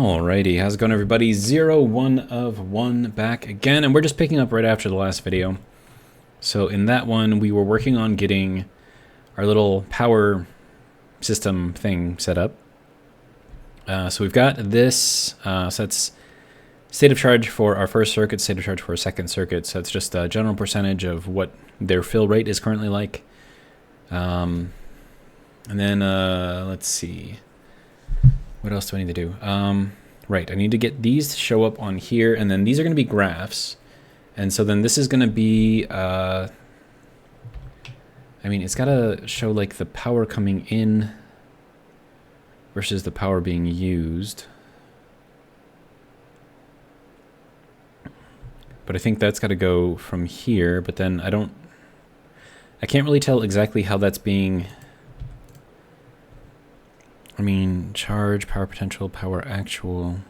Alrighty, how's it going everybody? 01 of 1 back again, and we're just picking up right after the last video. So in that one, we were working on getting our little power system thing set up. So we've got this, so that's state of charge for our first circuit, state of charge for our second circuit. So it's just a general percentage of what their fill rate is currently like. And then, let's see. What else do I need to do? Right, I need to get these to show up on here, and then these are going to be graphs. And so then this is going to be, I mean, it's got to show like the power coming in versus the power being used. But I think that's got to go from here, but then I can't really tell exactly how that's being... I mean, charge, power potential, power actual.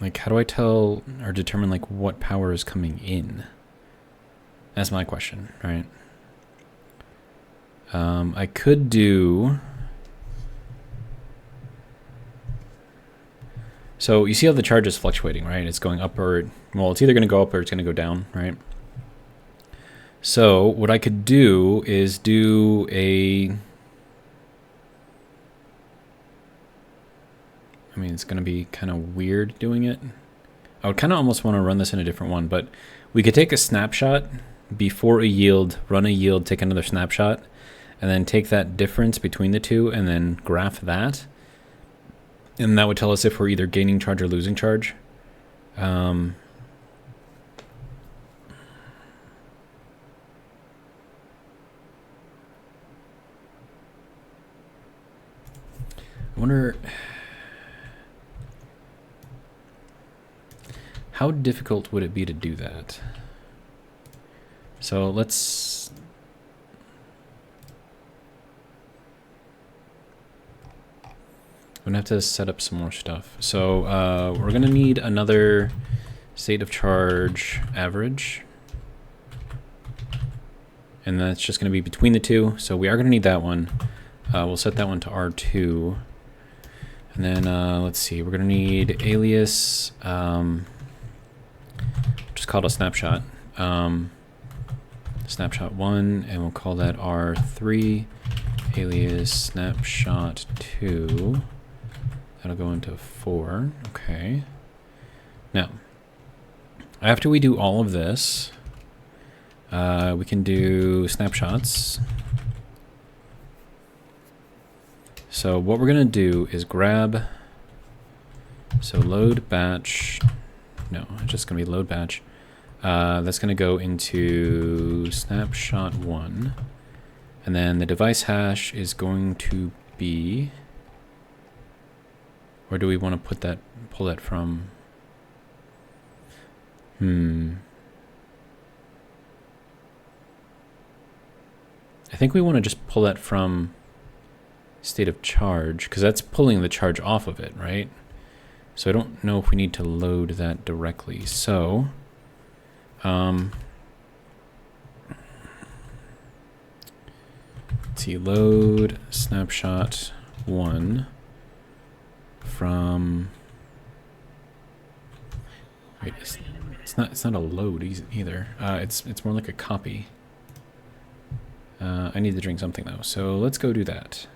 Like, how do I tell or determine, like, what power is coming in? That's my question, right? I could do... So, you see how the charge is fluctuating, right? It's going up or... Well, it's either going to go up or it's going to go down, right? So, what I could do is do a... I mean, it's going to be kind of weird doing it. I would kind of almost want to run this in a different one, but we could take a snapshot before a yield, run a yield, take another snapshot, and then take that difference between the two and then graph that. And that would tell us if we're either gaining charge or losing charge. I wonder... How difficult would it be to do that? So let's... I'm going to have to set up some more stuff. So we're going to need another state of charge average. And that's just going to be between the two. So we are going to need that one. We'll set that one to R2. And then let's see, we're going to need alias... just called a snapshot, snapshot 1, and we'll call that R3, alias snapshot 2. That'll go into 4. Okay. Now, after we do all of this, we can do snapshots. So what we're gonna do is grab, so load batch. No, it's just going to be load batch. That's going to go into snapshot 1. And then the device hash is going to be... Where do we want to put that, pull that from? I think we want to just pull that from state of charge, because that's pulling the charge off of it, right? So I don't know if we need to load that directly. So, let's see, load snapshot 1 from, wait, it's not a load either. It's more like a copy. I need to drink something though, so let's go do that.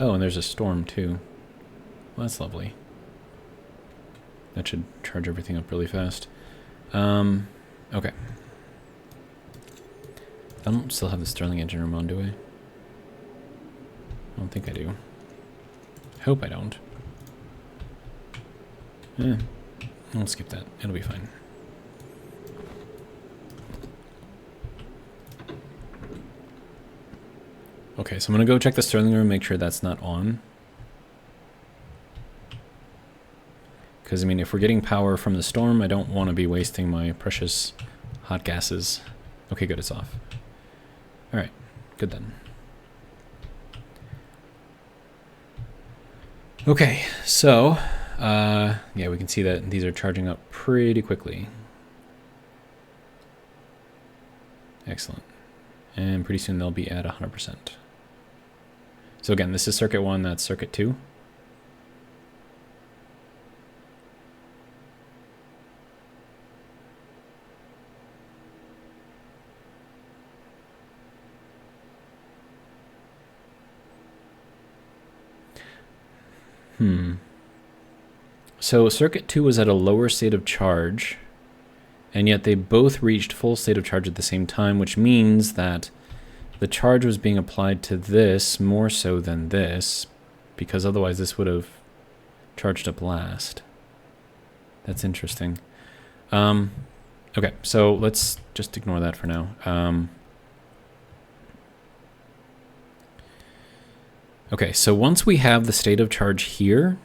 Oh, and there's a storm too. Well, that's lovely. That should charge everything up really fast. Okay. I don't still have the Stirling engine room on, do I? I don't think I do. I hope I don't. I'll skip that. It'll be fine. Okay, so I'm going to go check the Stirling room, make sure that's not on. Because, I mean, if we're getting power from the storm, I don't want to be wasting my precious hot gases. Okay, good, it's off. Alright, good then. Okay, so Yeah, we can see that these are charging up pretty quickly. Excellent. And pretty soon they'll be at 100%. So again, this is circuit 1, that's circuit 2. So circuit 2 was at a lower state of charge, and yet they both reached full state of charge at the same time, which means that the charge was being applied to this more so than this, because otherwise this would have charged up last. That's interesting. Okay, so let's just ignore that for now. Okay, so once we have the state of charge here,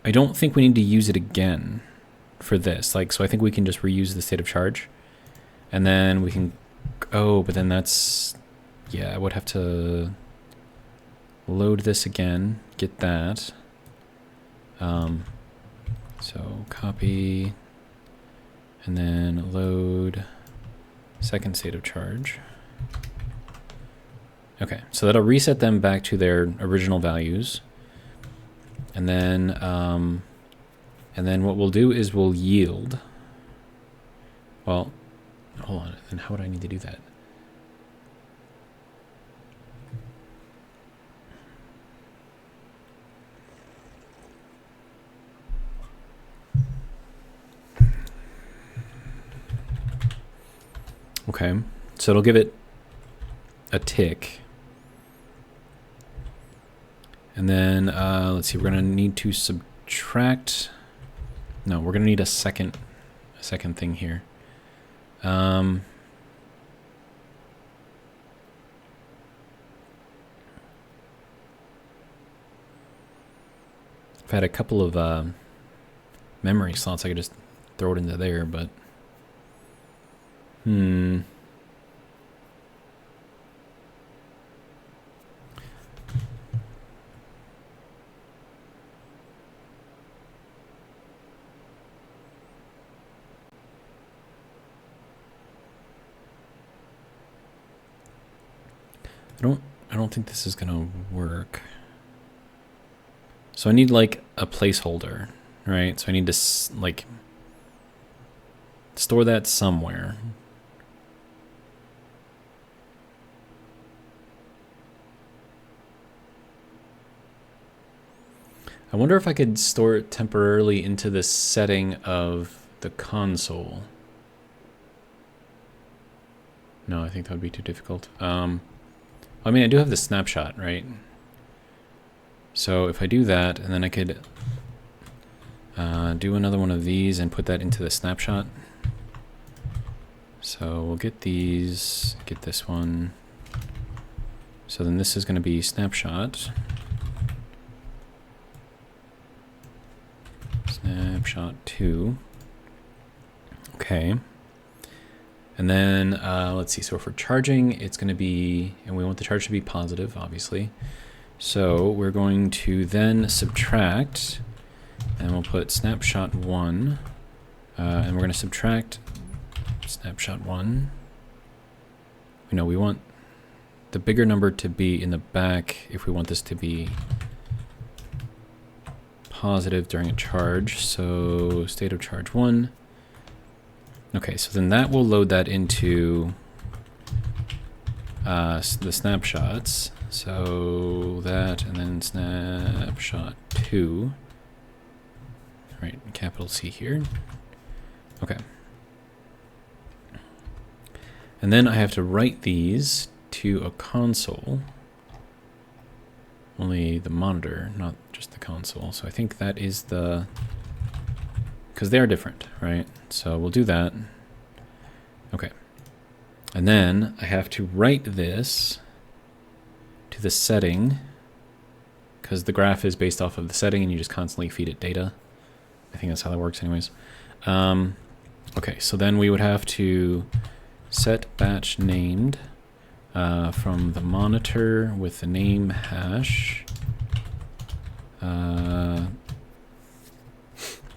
I don't think we need to use it again for this. Like, so I think we can just reuse the state of charge. And then we can, oh, but then that's, yeah, I would have to load this again, get that. So copy, and then load second state of charge. Okay, so that'll reset them back to their original values. And then what we'll do is we'll yield. Well, hold on, and how would I need to do that? Okay, so it'll give it a tick. And then, let's see, we're going to need to subtract. No, we're going to need a second thing here. I've had a couple of memory slots I could just throw it into there, but I don't think this is gonna work. So I need like a placeholder, right? So I need to like store that somewhere. I wonder if I could store it temporarily into the setting of the console. No, I think that would be too difficult. I mean, I do have the snapshot, right? So if I do that, and then I could do another one of these and put that into the snapshot. So we'll get these, get this one. So then this is going to be snapshot. Snapshot 2. Okay. And then, let's see, so for charging, it's going to be, and we want the charge to be positive, obviously. So we're going to then subtract, and we'll put snapshot 1, and we're going to subtract snapshot 1. No, we want the bigger number to be in the back if we want this to be positive during a charge. So state of charge 1. Okay, so then that will load that into the snapshots. So that, and then snapshot 2. Right, capital C here. Okay. And then I have to write these to a console. Only the monitor, not just the console. So I think that is the... because they are different, right? So we'll do that. Okay. And then I have to write this to the setting, because the graph is based off of the setting and you just constantly feed it data. I think that's how that works anyways. Okay, so then we would have to set batch named from the monitor with the name hash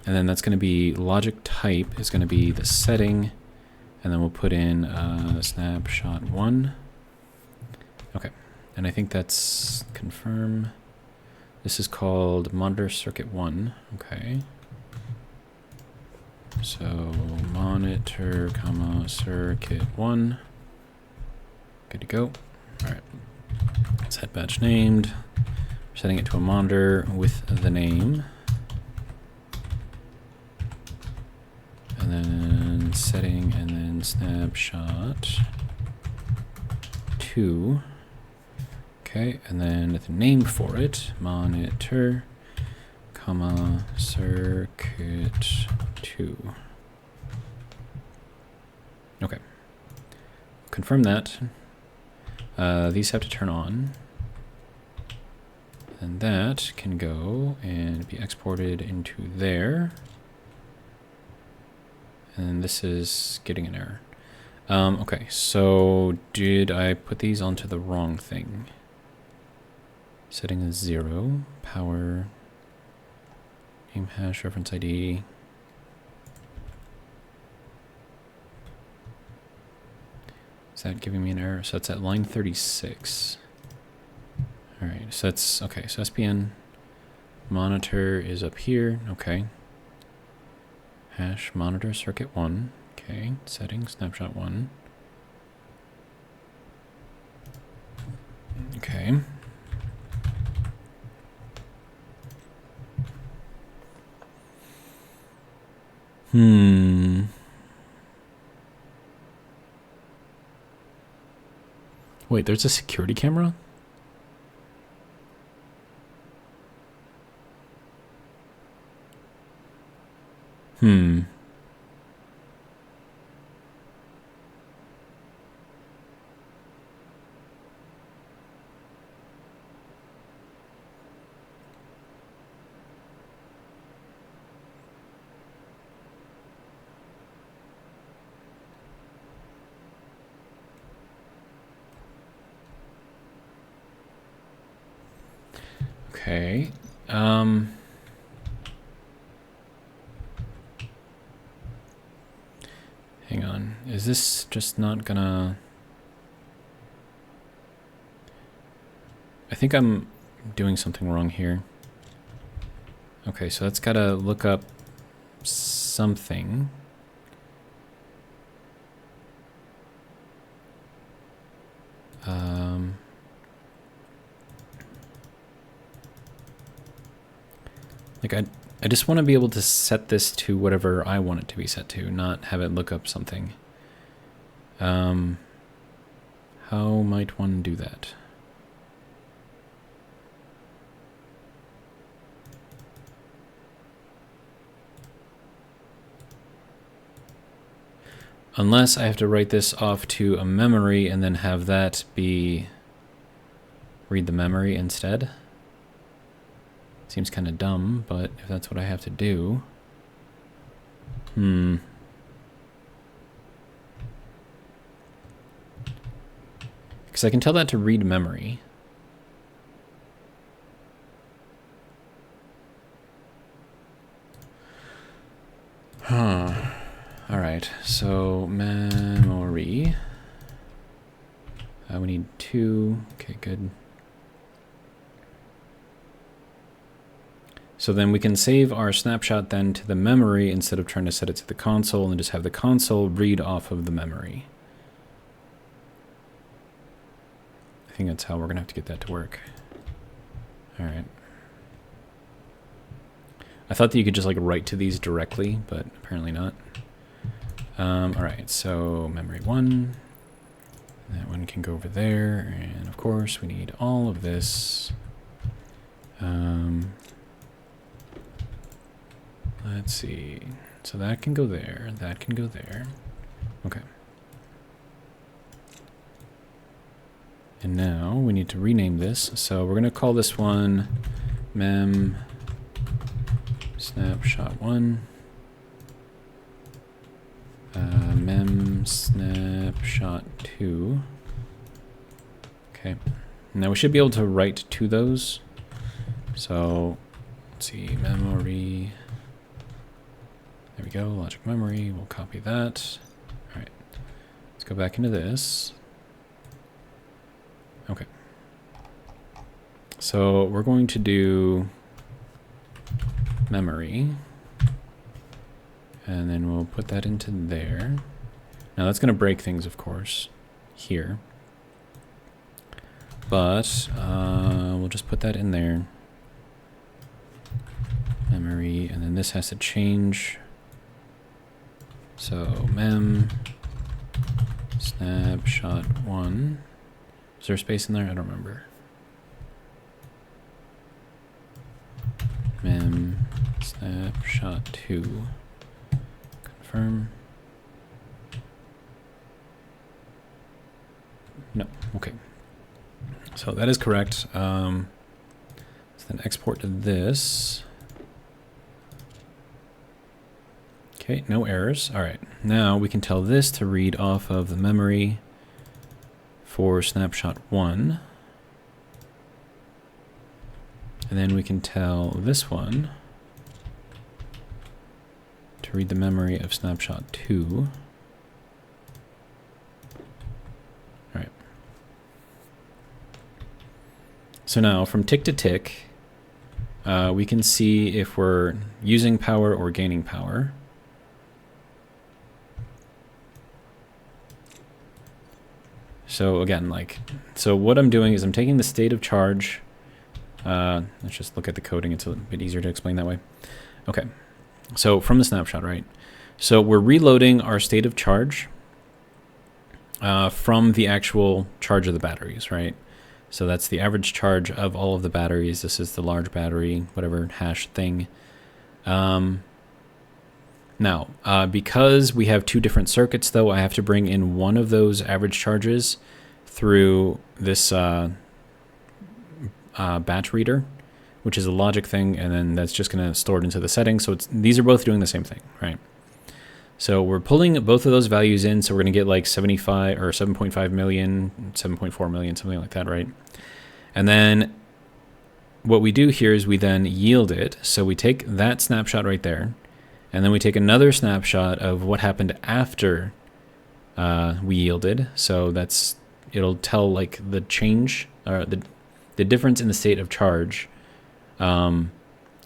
And then that's going to be logic type is going to be the setting. And then we'll put in snapshot 1. Okay. And I think that's confirm. This is called monitor circuit 1. Okay. So monitor, comma, circuit 1. Good to go. All right. Set batch named. We're setting it to a monitor with the name. And then setting, and then snapshot 2. Okay, and then the name for it, monitor, comma, circuit 2. Okay. Confirm that. These have to turn on. And that can go and be exported into there. And this is getting an error. Okay, so did I put these onto the wrong thing? Setting is 0, power, name hash, reference ID. Is that giving me an error? So that's at line 36. All right, so that's, okay, so SPN monitor is up here, okay. Hash monitor circuit 1, okay, setting snapshot 1. Okay. Wait, there's a security camera? Okay. Hang on. Is this just not gonna... I think I'm doing something wrong here. Okay, so that's gotta look up something. Like I just want to be able to set this to whatever I want it to be set to, not have it look up something. How might one do that? Unless I have to write this off to a memory and then have that be read the memory instead. Seems kind of dumb, but if that's what I have to do. Because I can tell that to read memory. Alright, so memory. We need 2. Okay, good. So then we can save our snapshot then to the memory instead of trying to set it to the console and just have the console read off of the memory. I think that's how we're going to have to get that to work. All right. I thought that you could just like write to these directly, but apparently not. All right, so memory 1. That one can go over there. And of course, we need all of this. Let's see. So that can go there. That can go there. Okay. And now we need to rename this. So we're going to call this one mem snapshot 1. Mem snapshot 2. Okay. Now we should be able to write to those. So let's see, memory. There we go, logic memory. We'll copy that. All right, let's go back into this. Okay. So we're going to do memory, and then we'll put that into there. Now that's going to break things, of course, here. But we'll just put that in there. Memory, and then this has to change. So mem snapshot 1. Is there a space in there? I don't remember. Mem snapshot 2. Confirm. No. Okay. So that is correct. So then export to this. Okay, no errors. All right. Now we can tell this to read off of the memory for snapshot 1. And then we can tell this one to read the memory of snapshot 2. All right. So now from tick to tick, we can see if we're using power or gaining power. So again, so what I'm doing is I'm taking the state of charge. Let's just look at the coding. It's a bit easier to explain that way. Okay. So from the snapshot, right? So we're reloading our state of charge from the actual charge of the batteries, right? So that's the average charge of all of the batteries. This is the large battery, whatever hash thing. Now, because we have two different circuits, though, I have to bring in one of those average charges through this batch reader, which is a logic thing, and then that's just going to store it into the settings. So these are both doing the same thing, right? So we're pulling both of those values in, so we're going to get like 75 or 7.5 million, 7.4 million, something like that, right? And then what we do here is we then yield it. So we take that snapshot right there, and then we take another snapshot of what happened after we yielded. So it'll tell like the change, or the difference in the state of charge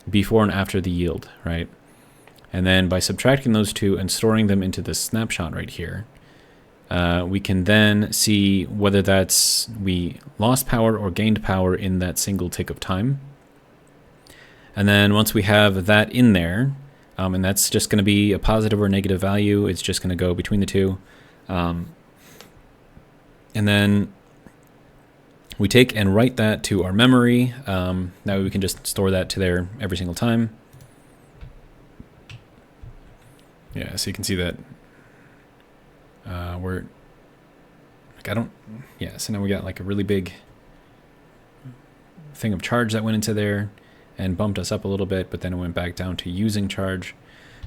before and after the yield, right? And then by subtracting those two and storing them into this snapshot right here, we can then see whether we lost power or gained power in that single tick of time. And then once we have that in there, and that's just going to be a positive or negative value, it's just going to go between the two. And then we take and write that to our memory. Now we can just store that to there every single time. Yeah, so you can see that we're like, so now we got like a really big thing of charge that went into there and bumped us up a little bit, but then it went back down to using charge.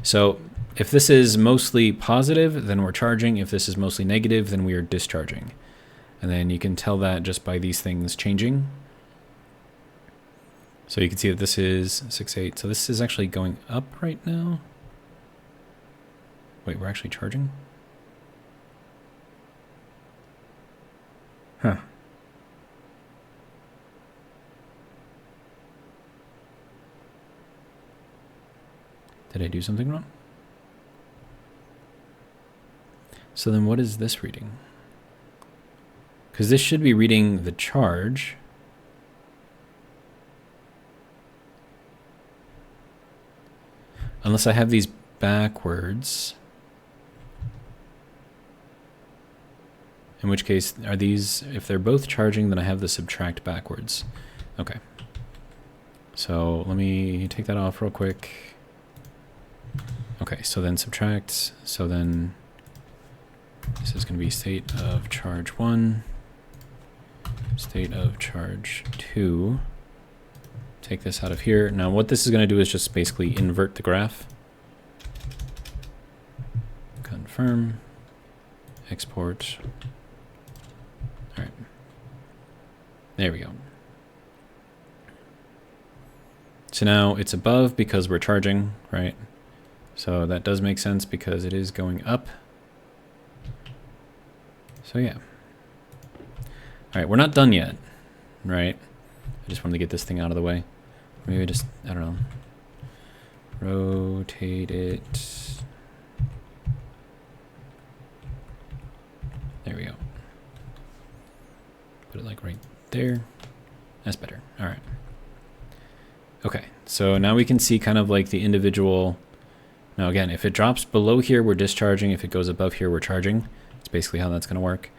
So if this is mostly positive, then we're charging. If this is mostly negative, then we are discharging. And then you can tell that just by these things changing. So you can see that this is 6.8. So this is actually going up right now. Wait, we're actually charging? Huh. Did I do something wrong? So then what is this reading? Because this should be reading the charge. Unless I have these backwards. In which case, are these, if they're both charging, then I have the subtract backwards. Okay. So let me take that off real quick. Okay, so then subtract. So then this is going to be state of charge 1, state of charge 2. Take this out of here. Now what this is going to do is just basically invert the graph. Confirm. Export. All right. There we go. So now it's above because we're charging, right? So that does make sense because it is going up. So yeah. All right, we're not done yet, right? I just wanted to get this thing out of the way. Maybe just, I don't know, rotate it. There we go. Put it like right there. That's better. All right. Okay, so now we can see kind of like the individual. Now again, if it drops below here, we're discharging. If it goes above here, we're charging. That's basically how that's going to work.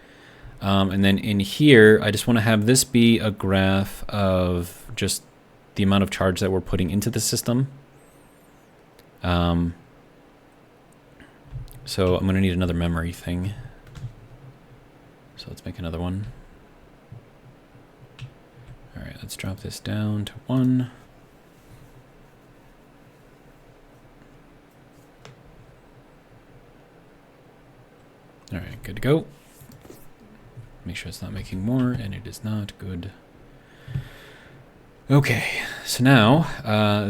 And then in here, I just want to have this be a graph of just the amount of charge that we're putting into the system. So I'm going to need another memory thing. So let's make another one. All right, let's drop this down to 1. All right, good to go. Make sure it's not making more, and it is not. Good. Okay, so now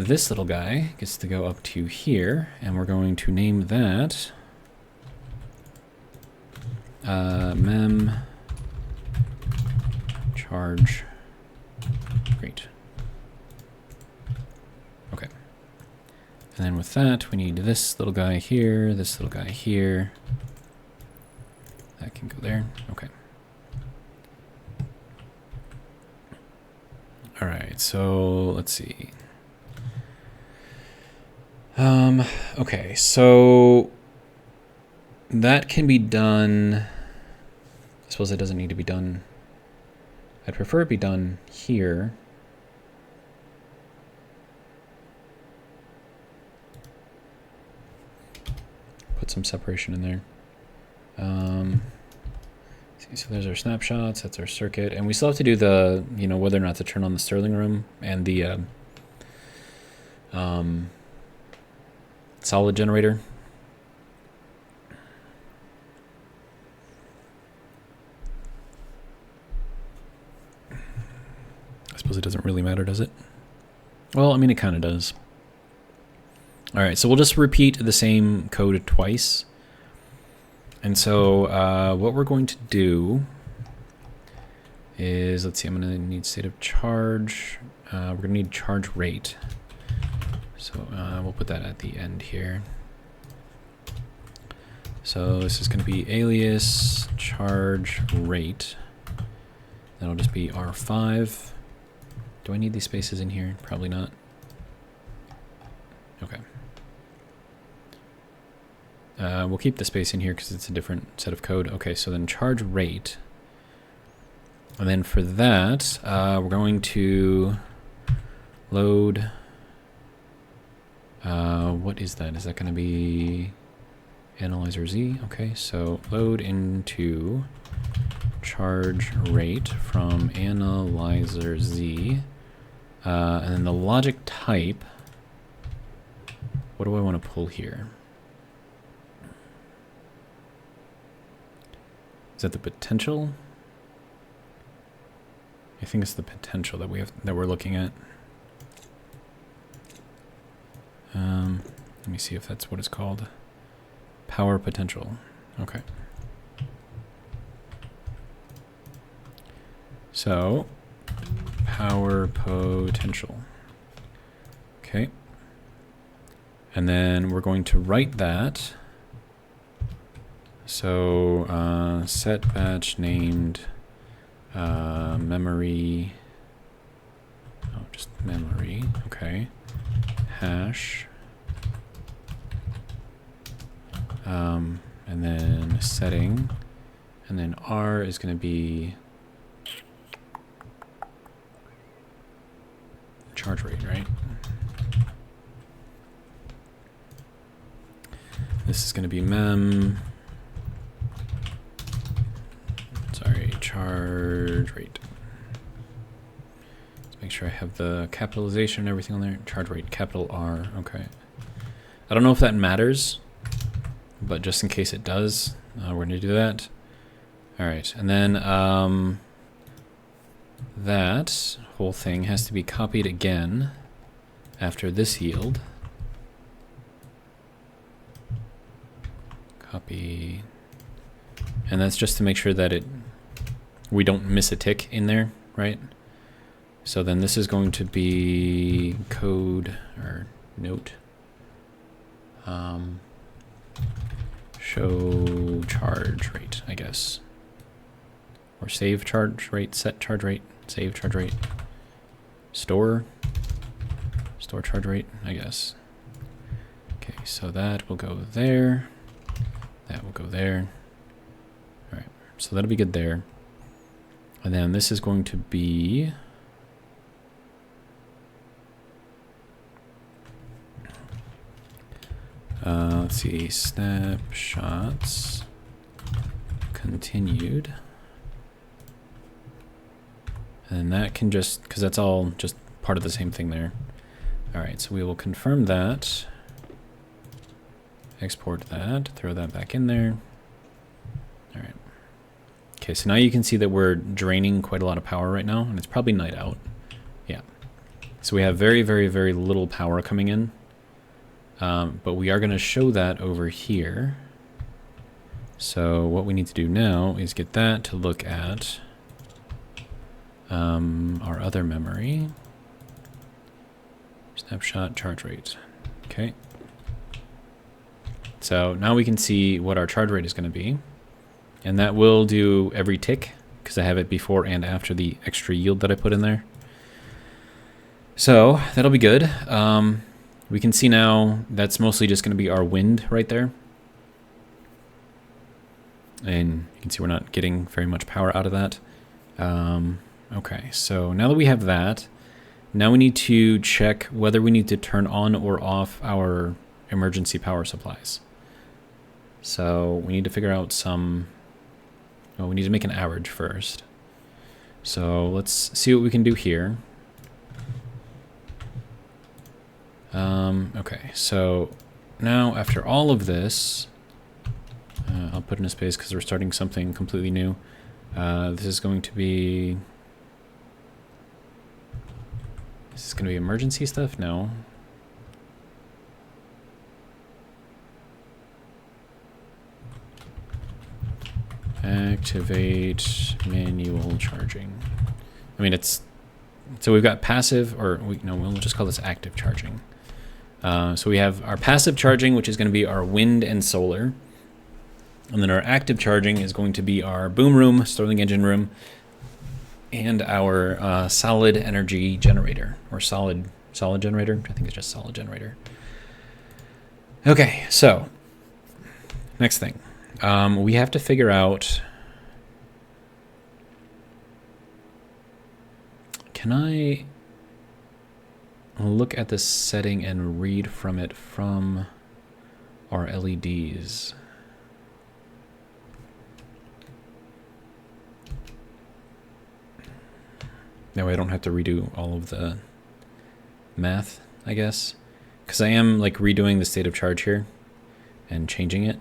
this little guy gets to go up to here, and we're going to name that mem charge rate. Okay. And then with that, we need this little guy here, this little guy here. That can go there. Okay. All right, so let's see. Okay, so that can be done. I suppose it doesn't need to be done. I'd prefer it be done here. Put some separation in there. So there's our snapshots, that's our circuit, and we still have to do the, you know, whether or not to turn on the Stirling room and the solid generator. I suppose it doesn't really matter, does it? Well, I mean, it kind of does. All right, so we'll just repeat the same code twice. And so what we're going to do is, let's see, I'm going to need state of charge. We're going to need charge rate. So we'll put that at the end here. So this is going to be alias charge rate. That'll just be R5. Do I need these spaces in here? Probably not. Okay. We'll keep the space in here because it's a different set of code. Okay, so then charge rate. And then for that, we're going to load. What is that? Is that going to be analyzer Z? Okay, so load into charge rate from analyzer Z. And then the logic type. What do I want to pull here? Is that the potential? I think it's the potential that we're looking at. Let me see if that's what it's called. Power potential. Okay. So, power potential. Okay. And then we're going to write that. So set batch named memory, just memory, okay, hash, and then setting, and then R is going to be charge rate, right? This is going to be mem. Charge rate. Let's make sure I have the capitalization and everything on there. Charge rate, capital R. Okay. I don't know if that matters, but just in case it does, we're going to do that. All right, and then that whole thing has to be copied again. after this yield. Copy. And that's just to make sure that we don't miss a tick in there, right? So then this is going to be code or note. Show charge rate, I guess. Or save charge rate, set charge rate, save charge rate. Store charge rate, I guess. Okay, so that will go there. That will go there. All right, so that'll be good there. And then this is going to be let's see, snapshots continued. And that can just, because that's all just part of the same thing there. All right, so we will confirm that. Export that, throw that back in there. All right. Okay, so now you can see that we're draining quite a lot of power right now, and it's probably night out. Yeah. So we have very, very, very little power coming in. But we are going to show that over here. So what we need to do now is get that to look at our other memory. Snapshot charge rate. Okay. So now we can see what our charge rate is going to be. And that will do every tick, because I have it before and after the extra yield that I put in there. So that'll be good. We can see now that's mostly just going to be our wind right there. And you can see we're not getting very much power out of that. Okay, so now that we have that, now we need to check whether we need to turn on or off our emergency power supplies. So we need to figure out well, we need to make an average first. So let's see what we can do here. Okay, so now after all of this, I'll put in a space because we're starting something completely new. This is going to be emergency stuff? No. Activate manual charging. I mean, so we've got passive, or we'll just call this active charging. So we have our passive charging, which is going to be our wind and solar. And then our active charging is going to be our boom room, Stirling engine room, and our solid energy generator, or solid generator. I think it's just solid generator. Okay, so next thing. We have to figure out, can I look at this setting and read from it from our LEDs? That way I don't have to redo all of the math, I guess. Because I am like redoing the state of charge here and changing it.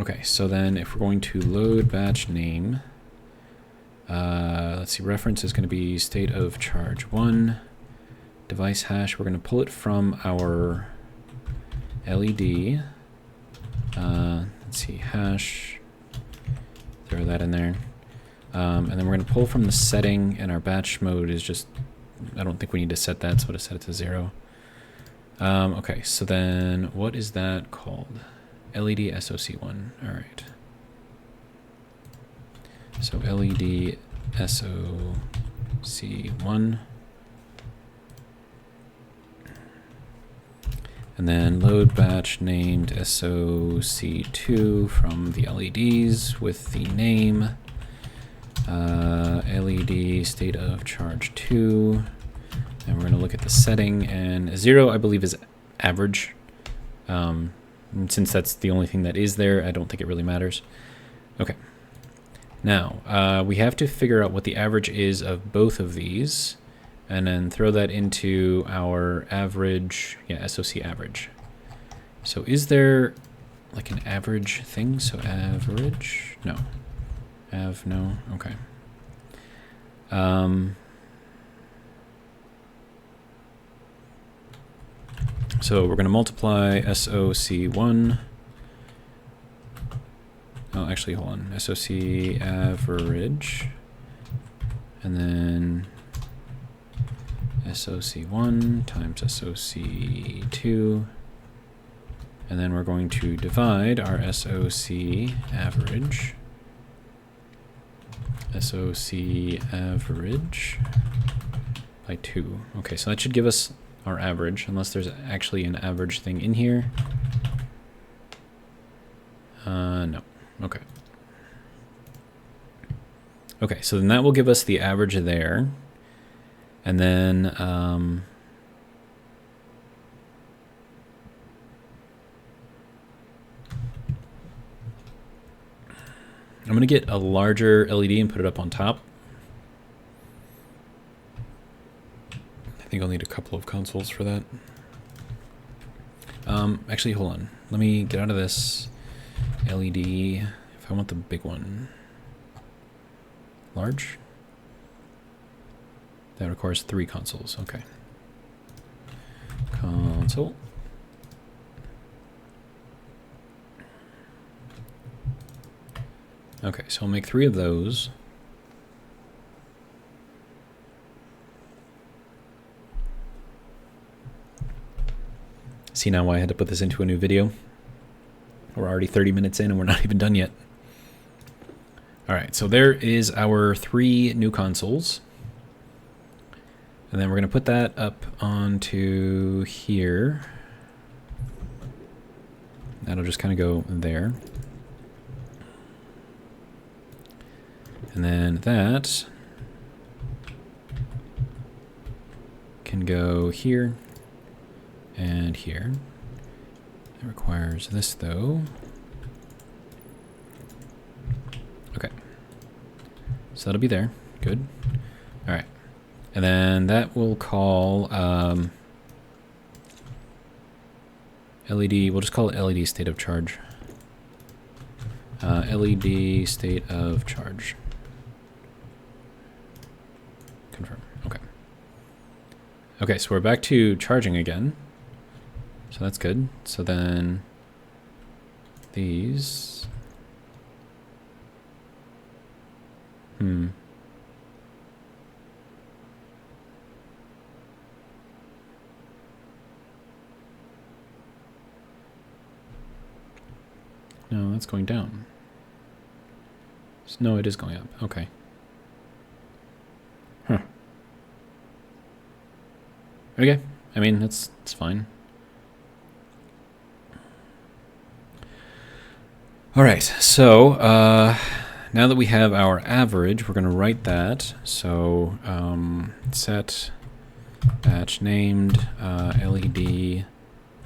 Okay, so then if we're going to load batch name, let's see, reference is going to be state of charge 1, device hash, we're going to pull it from our LED. Let's see, hash, throw that in there. And then we're going to pull from the setting, and our batch mode is just, I don't think we need to set that, so let's set it to 0. Okay, so then what is that called? LED SOC1, all right. So LED SOC1. And then load batch named SOC2 from the LEDs with the name LED state of charge 2. And we're going to look at the setting, and 0 I believe is average. And since that's the only thing that is there, I don't think it really matters. Okay. Now, we have to figure out what the average is of both of these, and then throw that into our average, SOC average. So is there like an average thing? So average, no. No? Okay. So we're going to multiply SOC1. Oh, actually, hold on. SOC average. And then SOC1 times SOC2. And then we're going to divide our SOC average. SOC average by 2. Okay, so that should give us our average, unless there's actually an average thing in here. No. Okay. Okay, so then that will give us the average there. And then I'm going to get a larger LED and put it up on top. I think I'll need a couple of consoles for that. Actually, hold on. Let me get out of this LED if I want the big one. Large? That requires 3 consoles. Okay. Console. Okay, so I'll make 3 of those. See now why I had to put this into a new video? We're already 30 minutes in and we're not even done yet. Alright, so there is our 3 new consoles. And then we're going to put that up onto here. That'll just kind of go there. And then that can go here and here. It requires this though. Okay. So that'll be there. Good. All right. And then that will call LED, we'll just call it LED state of charge. LED state of charge. Confirm. Okay. Okay, so we're back to charging again. So that's good. So then these. No, that's going down. No, it is going up. Okay. Huh. Okay. I mean, it's fine. All right. So now that we have our average, we're going to write that. So set batch named LED.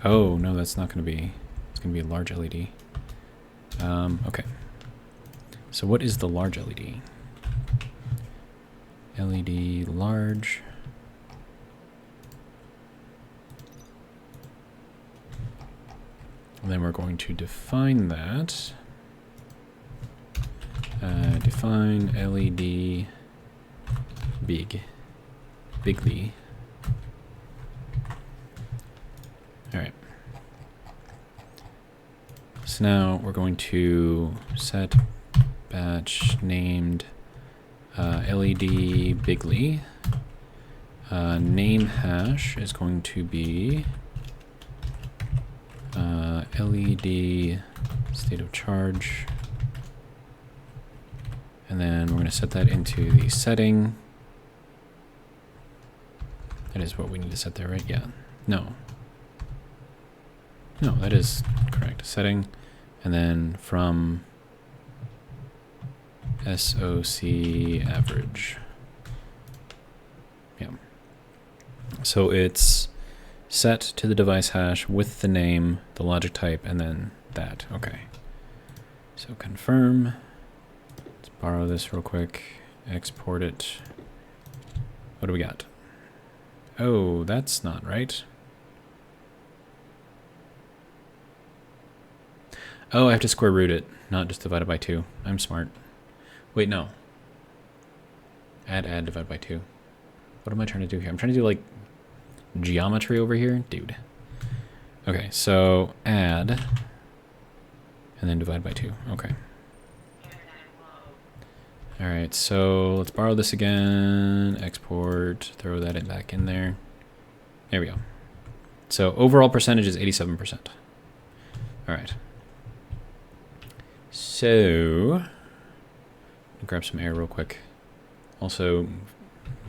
Oh no, that's not going to be. It's going to be a large LED. Okay. So what is the large LED? LED large. And then we're going to define that. Define LED bigly. All right. So now we're going to set batch named LED bigly. Name hash is going to be LED state of charge. And then we're going to set that into the setting. That is what we need to set there, right? Yeah. No. No, that is correct. Setting. And then from SOC average. Yeah. So it's set to the device hash with the name, the logic type, and then that. Okay. So confirm. Let's borrow this real quick. Export it. What do we got? Oh, that's not right. Oh, I have to square root it, not just divide it by 2. I'm smart. Wait, no. Add, divide by 2. What am I trying to do here? I'm trying to do, like, geometry over here? Dude. Okay, so add, and then divide by 2. Okay. Alright, so let's borrow this again, export, throw that back in there. There we go. So overall percentage is 87%. Alright. So, grab some air real quick. Also,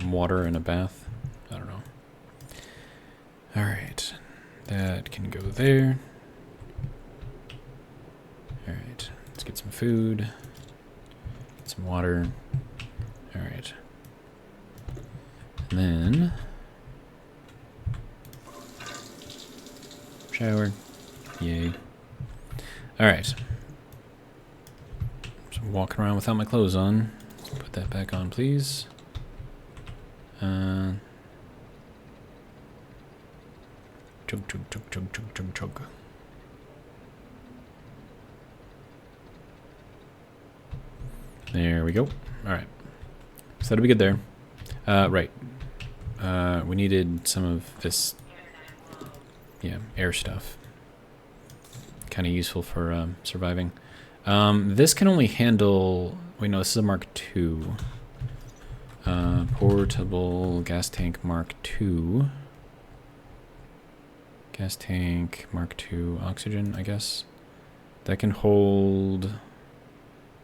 water and a bath. I don't know. Alright. That can go there. Alright. Let's get some food. Get some water. Alright. And then... shower. Yay. Alright. Just walking around without my clothes on. Let's put that back on, please. Chug, chug, chug, chug, chug, chug, chug. There we go. Alright. So that'll be good there. Right. We needed some of this, yeah, air stuff. Kind of useful for surviving. This can only handle... wait, no, this is a Mark II. Portable gas tank Mark II. Gas tank Mark II oxygen, I guess. That can hold...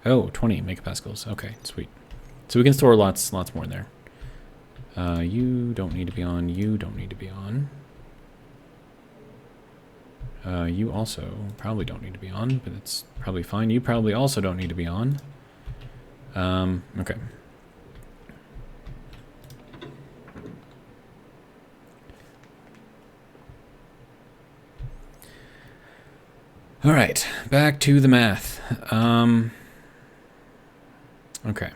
oh, 20 megapascals. Okay, sweet. So we can store lots more in there. You don't need to be on. You don't need to be on. You also probably don't need to be on, but it's probably fine. You probably also don't need to be on. Okay. All right, back to the math. Okay.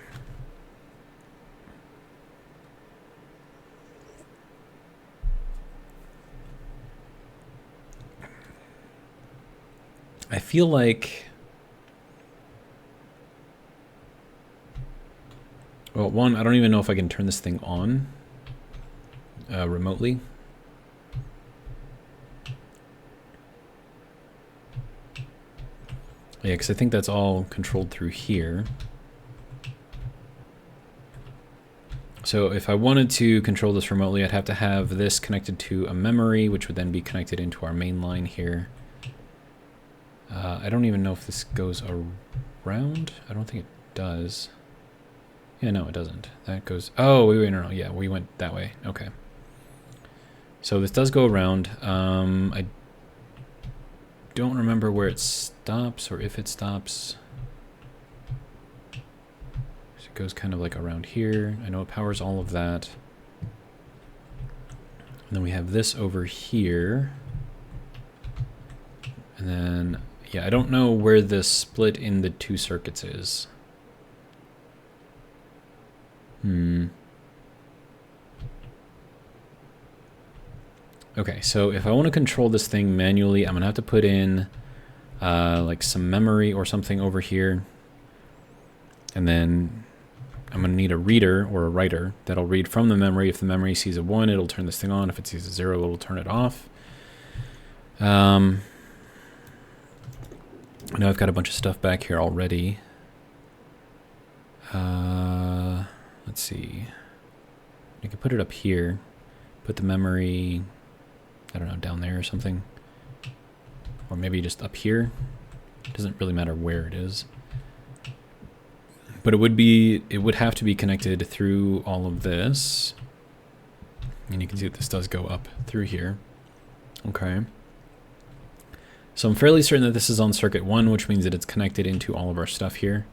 I feel like... well, one, I don't even know if I can turn this thing on remotely. Yeah, because I think that's all controlled through here. So if I wanted to control this remotely, I'd have to have this connected to a memory, which would then be connected into our main line here. I don't even know if this goes around. I don't think it does. Yeah, no, it doesn't. That goes... oh, wait, no, yeah, we went that way. Okay. So this does go around. I don't remember where it stops or if it stops. So it goes kind of like around here. I know it powers all of that. And then we have this over here. And then, yeah, I don't know where the split in the two circuits is. Okay, so if I want to control this thing manually, I'm going to have to put in like some memory or something over here. And then I'm going to need a reader or a writer that'll read from the memory. If the memory sees a 1, it'll turn this thing on. If it sees a 0, it'll turn it off. I know I've got a bunch of stuff back here already. Let's see. I can put it up here. Put the memory, I don't know, down there or something. Or maybe just up here. It doesn't really matter where it is. But it would have to be connected through all of this. And you can see that this does go up through here. Okay. So I'm fairly certain that this is on circuit 1, which means that it's connected into all of our stuff here.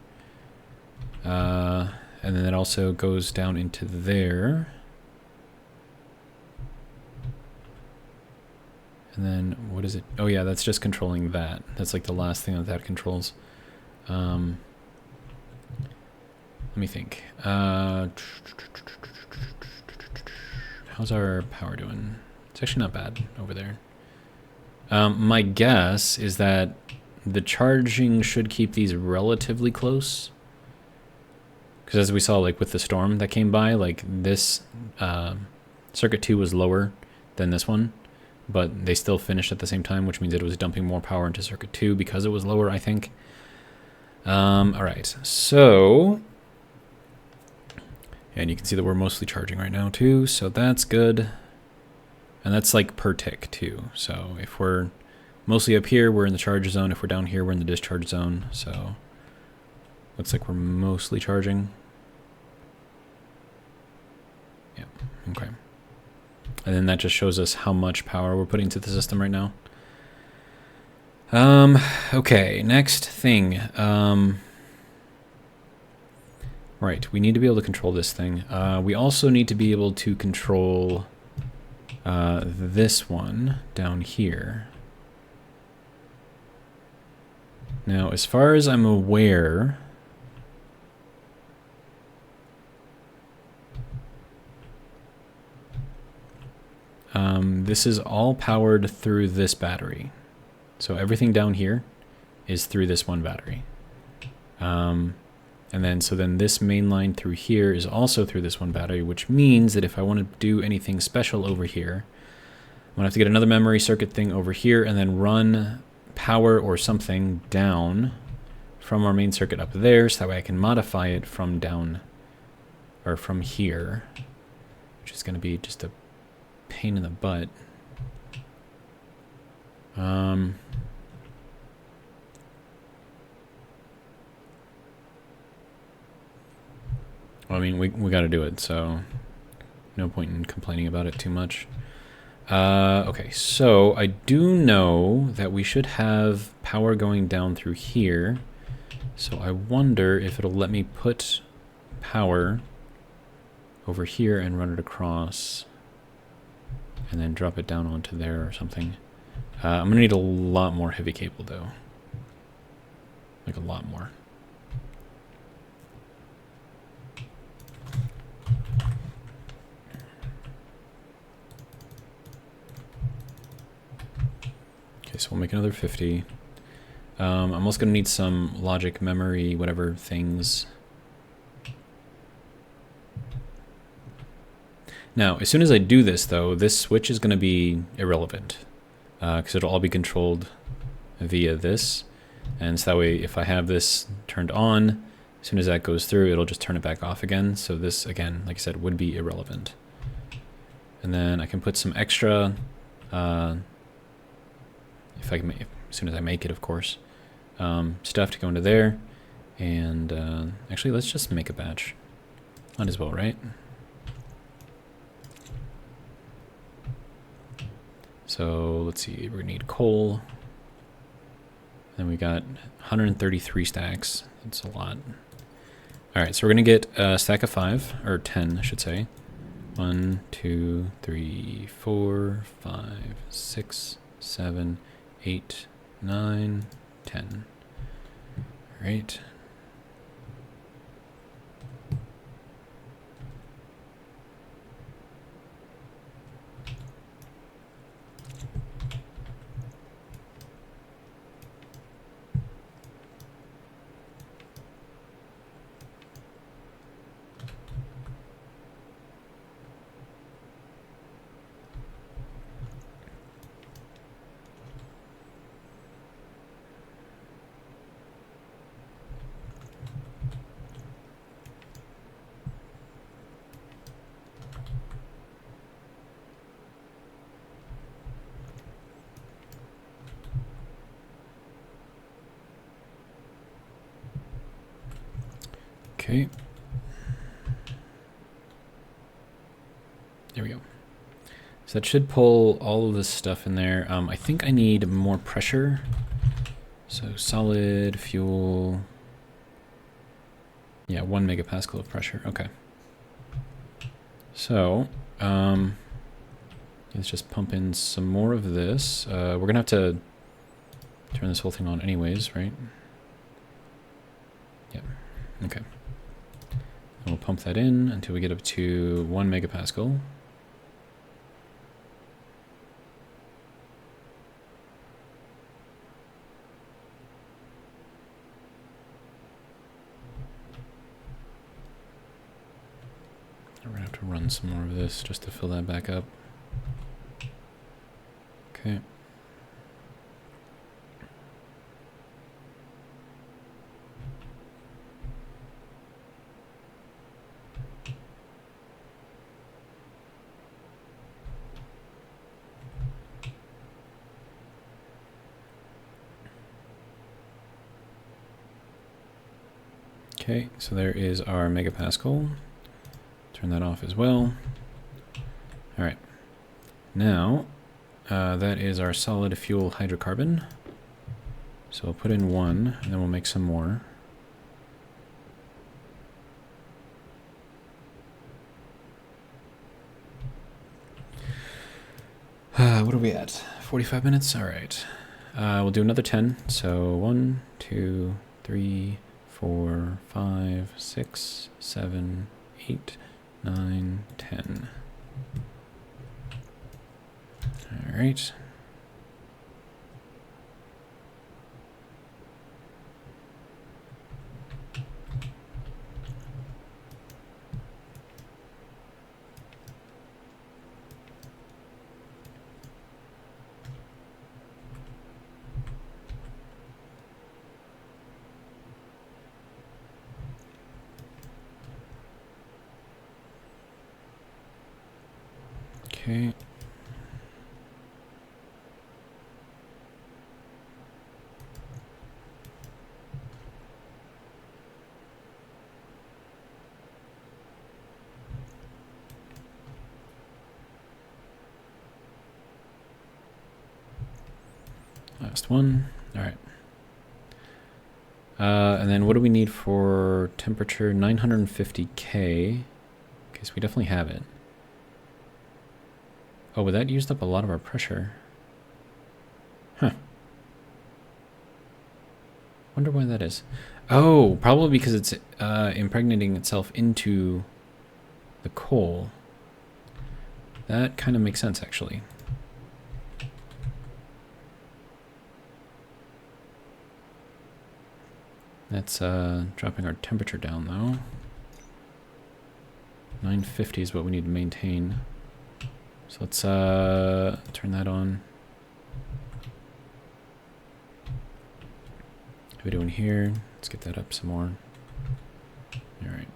And then it also goes down into there. And then what is it? Oh yeah, that's just controlling that. That's like the last thing that controls. Let me think. How's our power doing? It's actually not bad over there. My guess is that the charging should keep these relatively close. Because as we saw, like with the storm that came by, like this circuit 2 was lower than this one, but they still finished at the same time, which means it was dumping more power into circuit 2 because it was lower, I think. All right, so, and you can see that we're mostly charging right now too, so that's good. And that's like per tick too. So if we're mostly up here, we're in the charge zone. If we're down here, we're in the discharge zone. So looks like we're mostly charging. Yeah, okay. And then that just shows us how much power we're putting to the system right now. Okay, next thing. Right, we need to be able to control this thing. We also need to be able to control this one down here. Now, as far as I'm aware, this is all powered through this battery. So everything down here is through this one battery. And then this main line through here is also through this one battery, which means that if I want to do anything special over here, I'm going to have to get another memory circuit thing over here and then run power or something down from our main circuit up there, so that way I can modify it from down, or from here, which is going to be just a pain in the butt. Well, I mean, we got to do it, so no point in complaining about it too much. Okay, so I do know that we should have power going down through here. So I wonder if it'll let me put power over here and run it across and then drop it down onto there or something. I'm going to need a lot more heavy cable, though. Like a lot more. Okay, so we'll make another 50. I'm also going to need some logic, memory, whatever things. Now, as soon as I do this, though, this switch is going to be irrelevant. Because it'll all be controlled via this. And so that way, if I have this turned on, as soon as that goes through, it'll just turn it back off again. So this, again, like I said, would be irrelevant. And then I can put some extra, as soon as I make it, of course, stuff to go into there. And actually, let's just make a batch. Might as well, right? So let's see, we're gonna need coal. Then we got 133 stacks. That's a lot. All right, so we're gonna get a stack of 5, or 10, I should say. 1, 2, 3, 4, 5, 6, 7, 8, 9, 10. All right. Okay. There we go. So that should pull all of this stuff in there. I think I need more pressure. So solid, fuel. Yeah, 1 megapascal of pressure. Okay. So, let's just pump in some more of this. We're going to have to turn this whole thing on anyways, right? Yep. Okay. And we'll pump that in until we get up to 1 megapascal. We're gonna have to run some more of this just to fill that back up. Okay. Okay, so there is our megapascal. Turn that off as well. All right. Now, that is our solid fuel hydrocarbon. So we'll put in one, and then we'll make some more. What are we at? 45 minutes? All right. We'll do another 10. So 1, 2, 3, 4, 5, 6, 7, 8, 9, 10. All right. Okay. Last one. All right. And then what do we need for temperature? 950K. Okay, so we definitely have it. Oh, but that used up a lot of our pressure. Huh. Wonder why that is. Oh, probably because it's impregnating itself into the coal. That kind of makes sense, actually. That's dropping our temperature down, though. 950 is what we need to maintain. So let's turn that on. What are we doing here? Let's get that up some more. All right.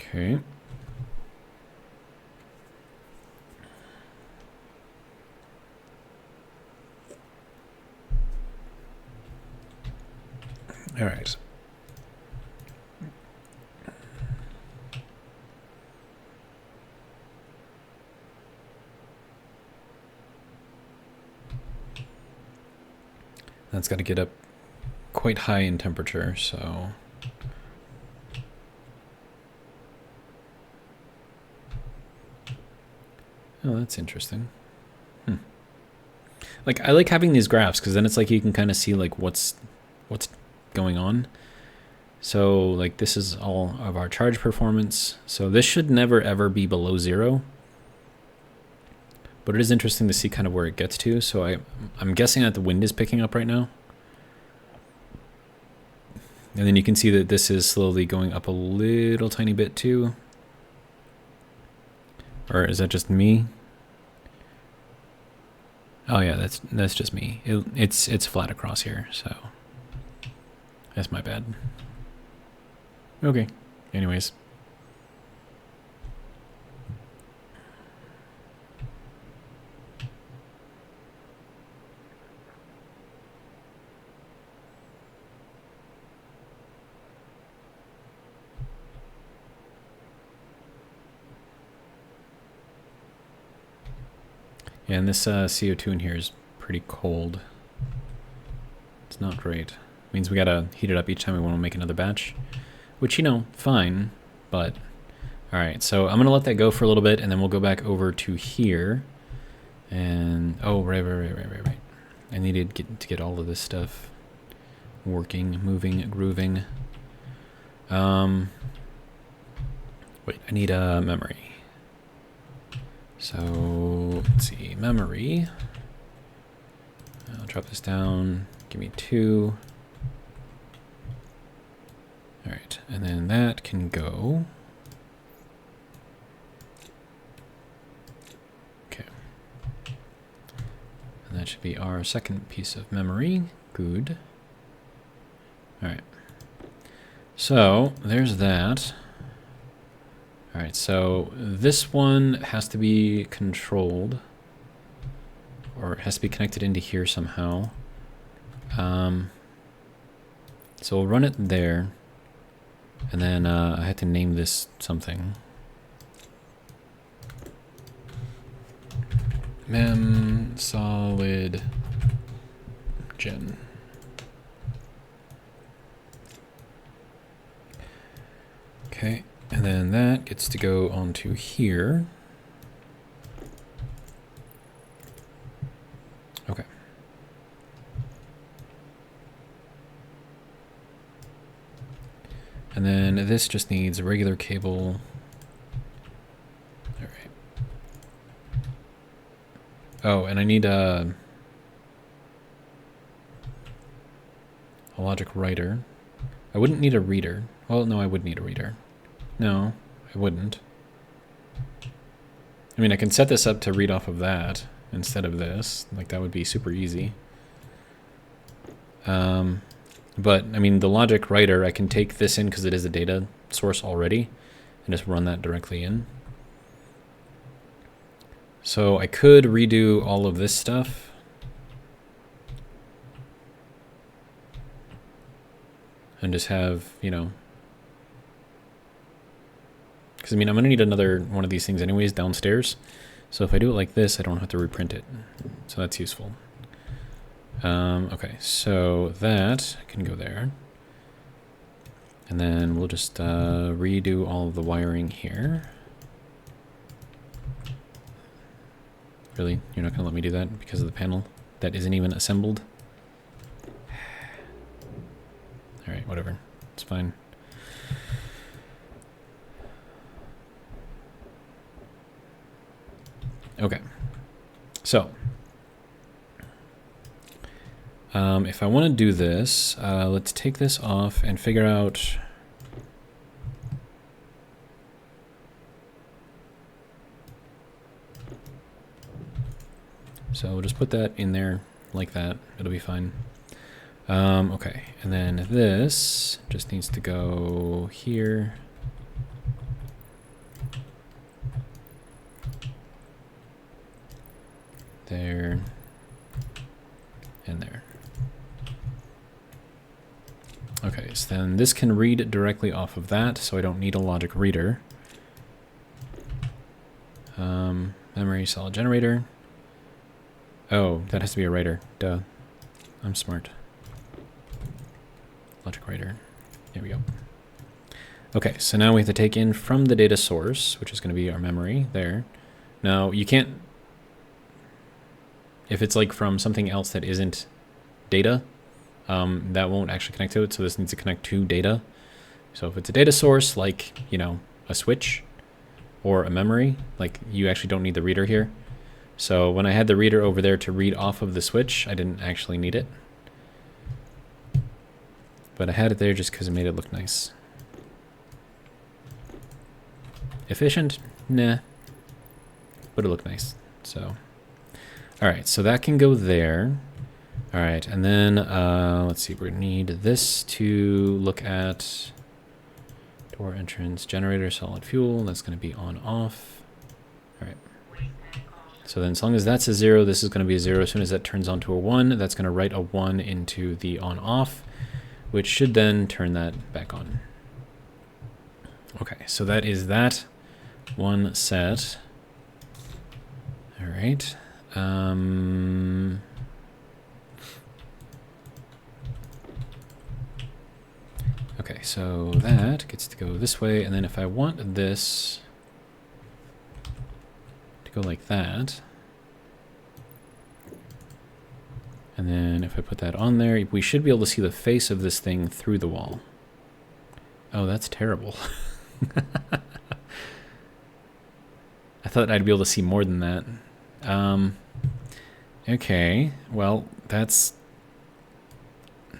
Okay. All right. That's got to get up quite high in temperature, so... Oh, that's interesting. Like, I like having these graphs because then it's like you can kind of see like what's going on. So like this is all of our charge performance. So this should never ever be below 0. But it is interesting to see kind of where it gets to. So I'm guessing that the wind is picking up right now. And then you can see that this is slowly going up a little tiny bit too. Or is that just me? Oh yeah, that's just me. It's flat across here, so that's my bad. Okay. Anyways. Yeah, and this CO2 in here is pretty cold. It's not great. It means we gotta heat it up each time we want to make another batch. Which, you know, fine, but... Alright, so I'm gonna let that go for a little bit, and then we'll go back over to here. And, oh, right. I needed to get all of this stuff working, moving, grooving. Wait, I need a memory. So, let's see, memory. I'll drop this down, give me 2. All right, and then that can go. Okay. And that should be our second piece of memory. Good. All right. So there's that. All right, so this one has to be controlled, or it has to be connected into here somehow. So we'll run it there. And then I had to name this something. Mem solid gen. Okay, and then that gets to go onto here. Okay. And then this just needs a regular cable. All right. Oh, and I need a logic writer. I wouldn't need a reader. Well, no, I would need a reader. No, I wouldn't. I mean, I can set this up to read off of that instead of this. Like, that would be super easy. But, I mean, the logic writer, I can take this in because it is a data source already and just run that directly in. So I could redo all of this stuff. And just have, you know... Because, I mean, I'm going to need another one of these things anyways downstairs. So if I do it like this, I don't have to reprint it. So that's useful. Okay, so that can go there. And then we'll just redo all of the wiring here. Really? You're not going to let me do that because of the panel that isn't even assembled? Alright, whatever. It's fine. Okay. So... if I want to do this, let's take this off and figure out... So we'll just put that in there like that. It'll be fine. Okay, and then this just needs to go here. There. And there. Okay, so then this can read directly off of that, so I don't need a logic reader. Memory solid generator. Oh, that has to be a writer. Duh. I'm smart. Logic writer. There we go. Okay, so now we have to take in from the data source, which is going to be our memory there. Now, you can't... If it's like from something else that isn't data, that won't actually connect to it, so this needs to connect to data. So if it's a data source, like, you know, a switch or a memory, like, you actually don't need the reader here. So when I had the reader over there to read off of the switch, I didn't actually need it. But I had it there just because it made it look nice. Efficient? Nah. But it looked nice, so... Alright, so that can go there. Alright, and then, let's see, we're going to need this to look at door entrance, generator, solid fuel. That's going to be on, off. Alright. So then as long as that's a 0, this is going to be a 0. As soon as that turns onto a 1, that's going to write a 1 into the on, off, which should then turn that back on. Okay, so that is that one set. Alright. Okay, so that gets to go this way, and then if I want this to go like that, And then if I put that on there, we should be able to see the face of this thing through the wall. Oh, that's terrible. I thought I'd be able to see more than that. Okay, well, that's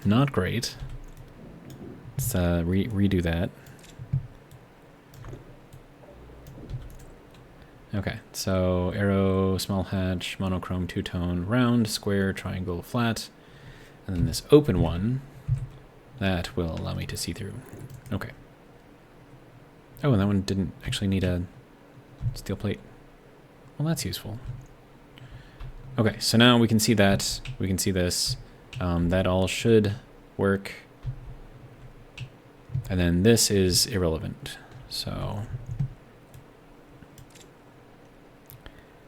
not great. Let's redo that. Okay, so arrow, small hatch, monochrome, two-tone, round, square, triangle, flat. And then this open one, that will allow me to see through. Okay. Oh, and that one didn't actually need a steel plate. Well, that's useful. Okay, so now we can see that. We can see this. That all should work. And then this is irrelevant. So,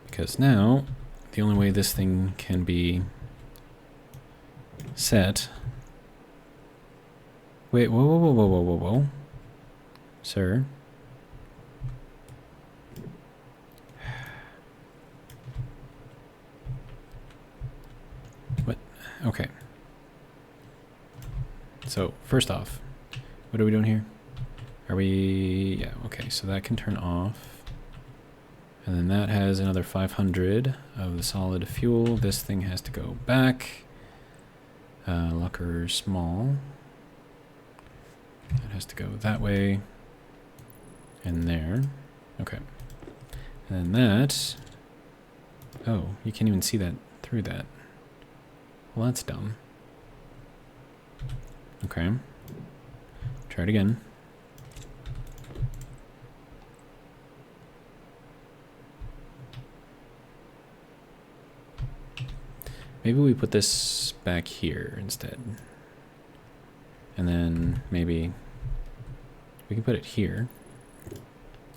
because now the only way this thing can be set. Wait, whoa, whoa, whoa, whoa, whoa, whoa, whoa. Sir. What? Okay. So, first off, what are we doing here? Are we... yeah, okay, so that can turn off. And then that has another 500 of the solid fuel. This thing has to go back. Locker small. That has to go that way. And there. Okay. And then that... oh, you can't even see that through that. Well, that's dumb. Okay. Try it again. Maybe we put this back here instead. And then maybe we can put it here.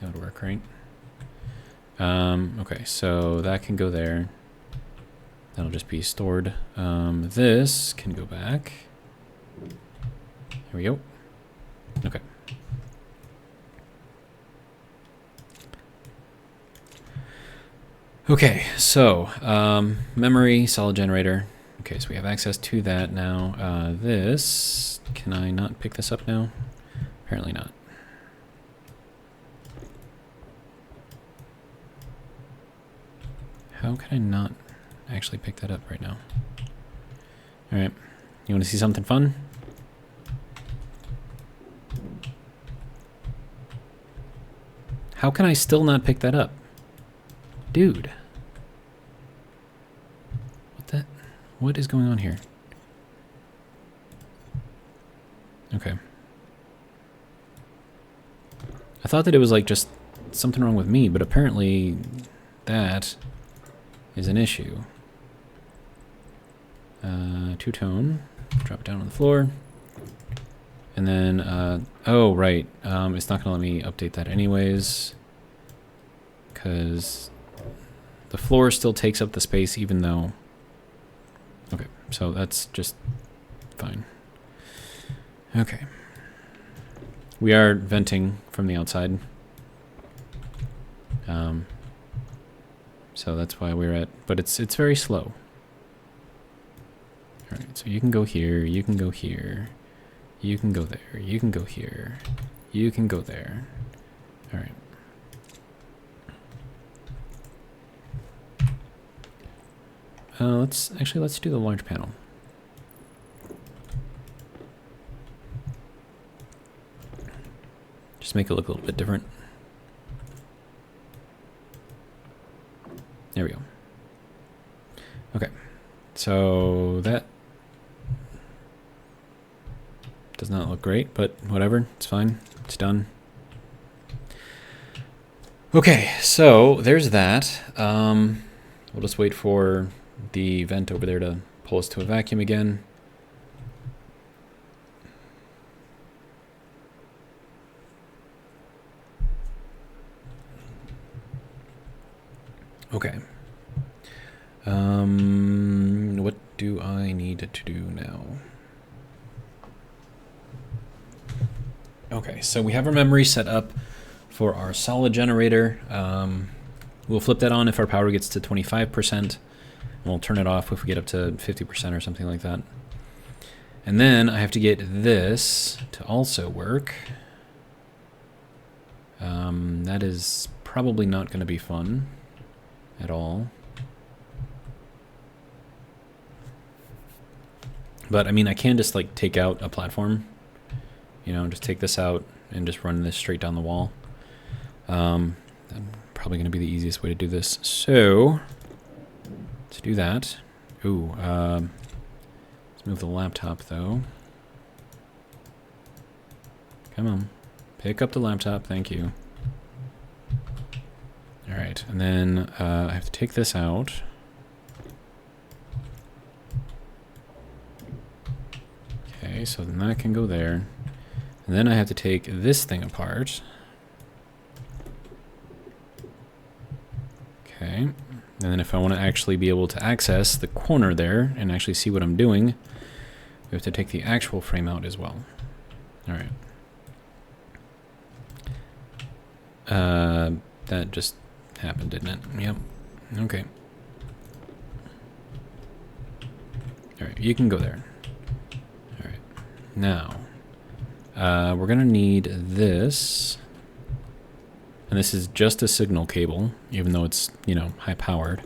That would work, right? Okay, so that can go there. That'll just be stored. This can go back. There we go. Okay. Okay, so memory, solid generator. Okay, so we have access to that now. This, can I not pick this up now? Apparently not. How can I not actually pick that up right now? All right, you want to see something fun? How can I still not pick that up? Dude. What is going on here? Okay. I thought that it was like just something wrong with me, but apparently that is an issue. Two-tone. Drop it down on the floor. And then, oh, right. It's not going to let me update that anyways. Because the floor still takes up the space even though... okay, so that's just fine. Okay. We are venting from the outside. So that's why we're at... but it's very slow. Alright, so you can go here, you can go here. You can go there, you can go here. You can go there. Alright. Let's do the large panel. Just make it look a little bit different. There we go. Okay, so that does not look great, but whatever, it's fine, it's done. Okay, so there's that. We'll just wait for the vent over there to pull us to a vacuum again. Okay. What do I need to do now? Okay, so we have our memory set up for our solid generator. We'll flip that on if our power gets to 25%. We'll turn it off if we get up to 50% or something like that. And then I have to get this to also work. That is probably not going to be fun at all. But I mean, I can just like take out a platform, you know, just take this out and just run this straight down the wall. That's probably going to be the easiest way to do this. So let's do that. Ooh, let's move the laptop though. Come on, pick up the laptop. Thank you. All right, and then I have to take this out. Okay, so then that can go there. And then I have to take this thing apart. Okay, and then if I want to actually be able to access the corner there and actually see what I'm doing, we have to take the actual frame out as well. All right. That just happened, didn't it? Yep. Okay. All right, you can go there. All right. Now, we're gonna need this, and this is just a signal cable, even though it's, you know, high powered.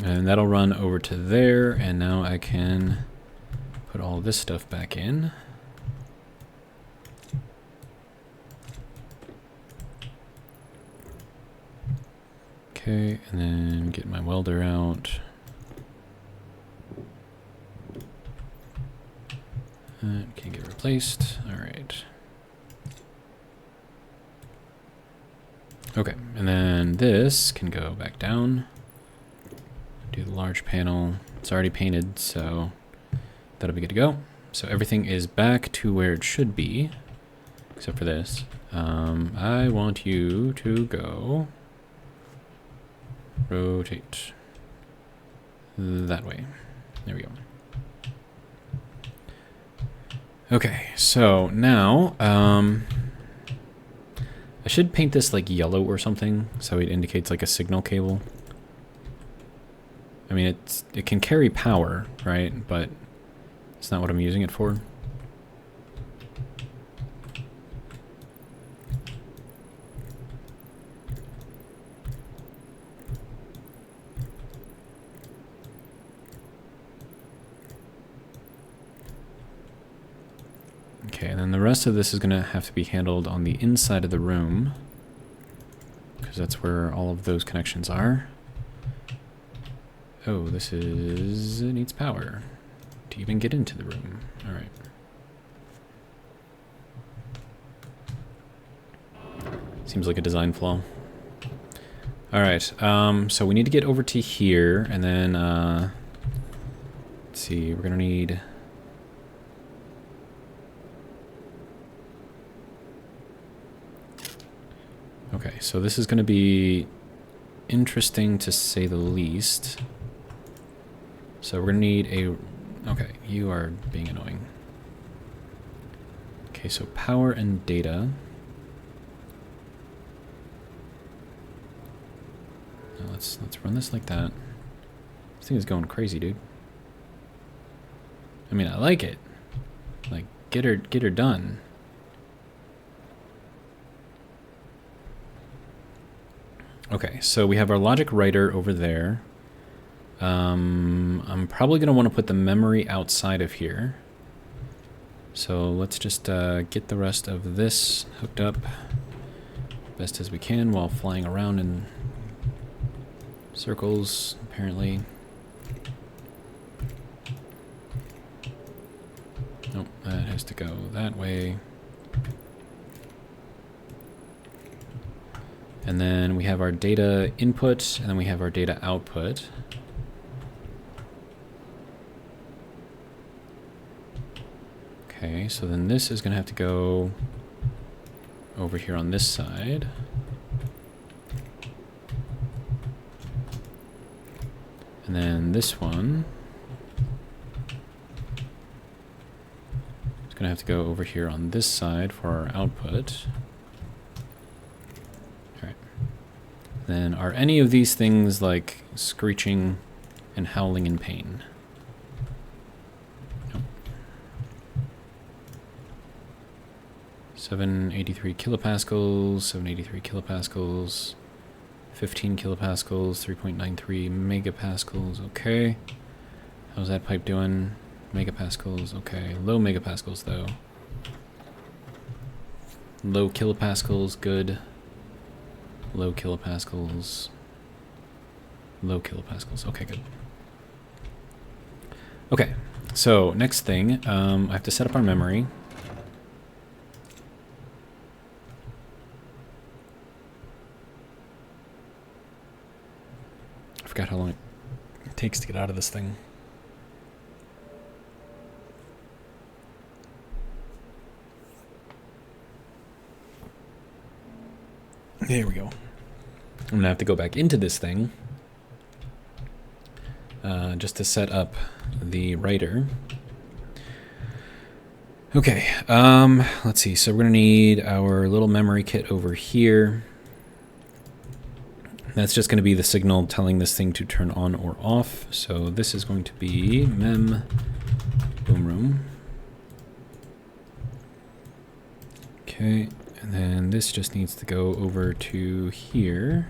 And that'll run over to there, and now I can put all this stuff back in. Okay, and then get my welder out. That can get replaced. All right. Okay, and then this can go back down. Do the large panel. It's already painted, so that'll be good to go. So everything is back to where it should be, except for this. I want you to go rotate that way. There we go. Okay, so now I should paint this like yellow or something so it indicates like a signal cable. I mean, it can carry power, right? But it's not what I'm using it for. Okay, and then the rest of this is going to have to be handled on the inside of the room, because that's where all of those connections are. Oh, it needs power to even get into the room. All right. Seems like a design flaw. All right, so we need to get over to here, and then, let's see, we're gonna need... Okay, so this is gonna be interesting to say the least. So we're gonna need a... Okay, you are being annoying. Okay, so power and data. Now let's run this like that. This thing is going crazy, dude. I mean, I like it. Like, get her done. Okay, so we have our logic writer over there. I'm probably going to want to put the memory outside of here. So let's just get the rest of this hooked up best as we can while flying around in circles, apparently. Nope, that has to go that way. And then we have our data input, and then we have our data output. Okay, so then this is going to have to go over here on this side. And then this one Gonna have to go over here on this side for our output. Alright. Then are any of these things like screeching and howling in pain? Nope. 783 kilopascals, 783 kilopascals, 15 kilopascals, 3.93 megapascals, okay. How's that pipe doing? Megapascals, okay. Low megapascals, though. Low kilopascals, good. Low kilopascals. Low kilopascals, okay, good. Okay, so next thing, I have to set up our memory. I forgot how long it takes to get out of this thing. There we go. I'm going to have to go back into this thing just to set up the writer. Okay, let's see. So we're going to need our little memory kit over here. That's just going to be the signal telling this thing to turn on or off. So this is going to be mem boom room. Okay. And then this just needs to go over to here.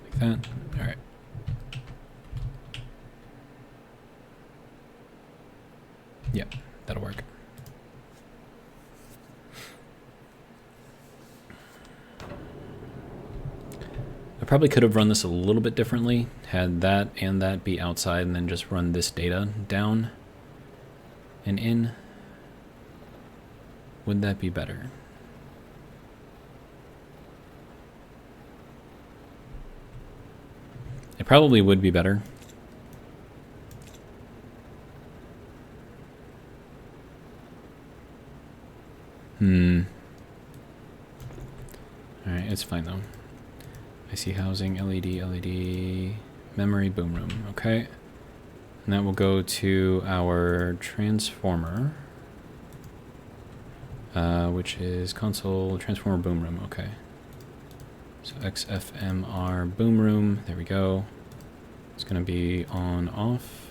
Like that. All right. Yep, that'll work. I probably could have run this a little bit differently, had that and that be outside, and then just run this data down and in. Would that be better? It probably would be better. Alright, it's fine though. IC housing, LED, memory, boom room, okay. And that will go to our transformer. Which is console transformer boom room, okay. So XFMR boom room, there we go. It's gonna be on off.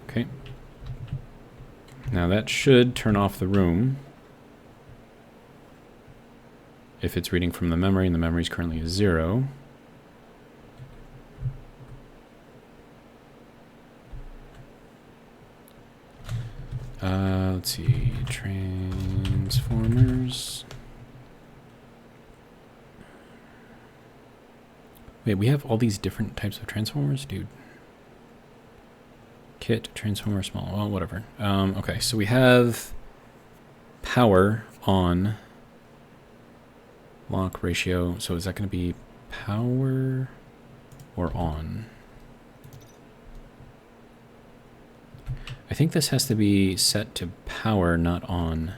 Okay. Now that should turn off the room. If it's reading from the memory, and the memory is currently 0. Let's see, transformers. Wait, we have all these different types of transformers, dude. Kit, transformer, small, well, whatever. Okay, so we have power on, lock ratio. So is that going to be power or on? I think this has to be set to power, not on.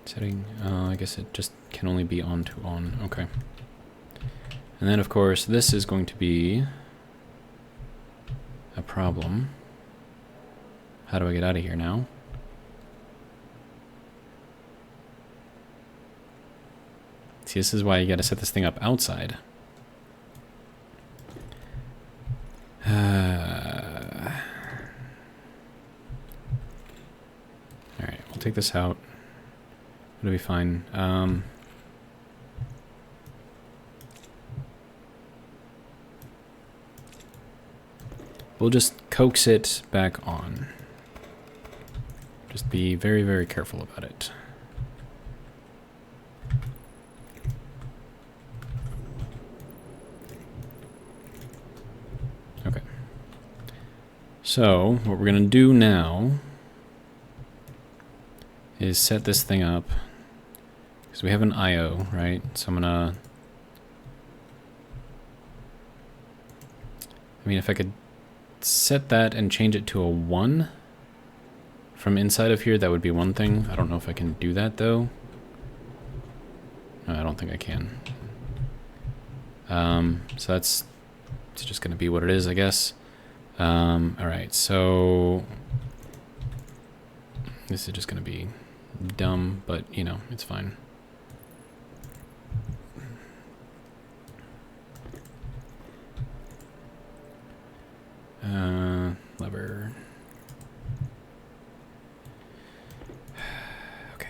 Setting, I guess it just can only be on to on, okay. And then of course this is going to be a problem. How do I get out of here now? See, this is why you gotta set this thing up outside. Alright, we'll take this out. It'll be fine. We'll just coax it back on. Just be very, very careful about it. Okay. So, what we're going to do now is set this thing up. Because we have an I/O, right? So I'm going to... I mean, if I could set that and change it to a 1 from inside of here, that would be one thing. I don't know if I can do that, though. No, I don't think I can. So it's just going to be what it is, I guess. All right, so this is just going to be dumb, but, you know, it's fine. Lever. Okay.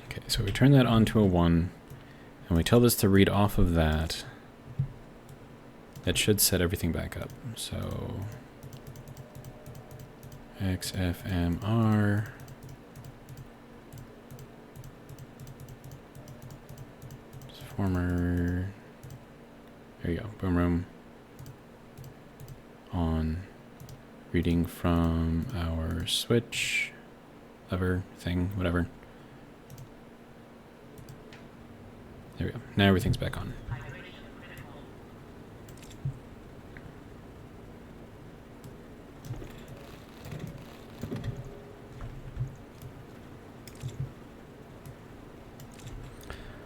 Okay, so we turn that on to a 1, and we tell this to read off of that. That should set everything back up. So XFMR. Former. There you go. Boom room. On. Reading from our switch. Lever thing. Whatever. There we go. Now everything's back on.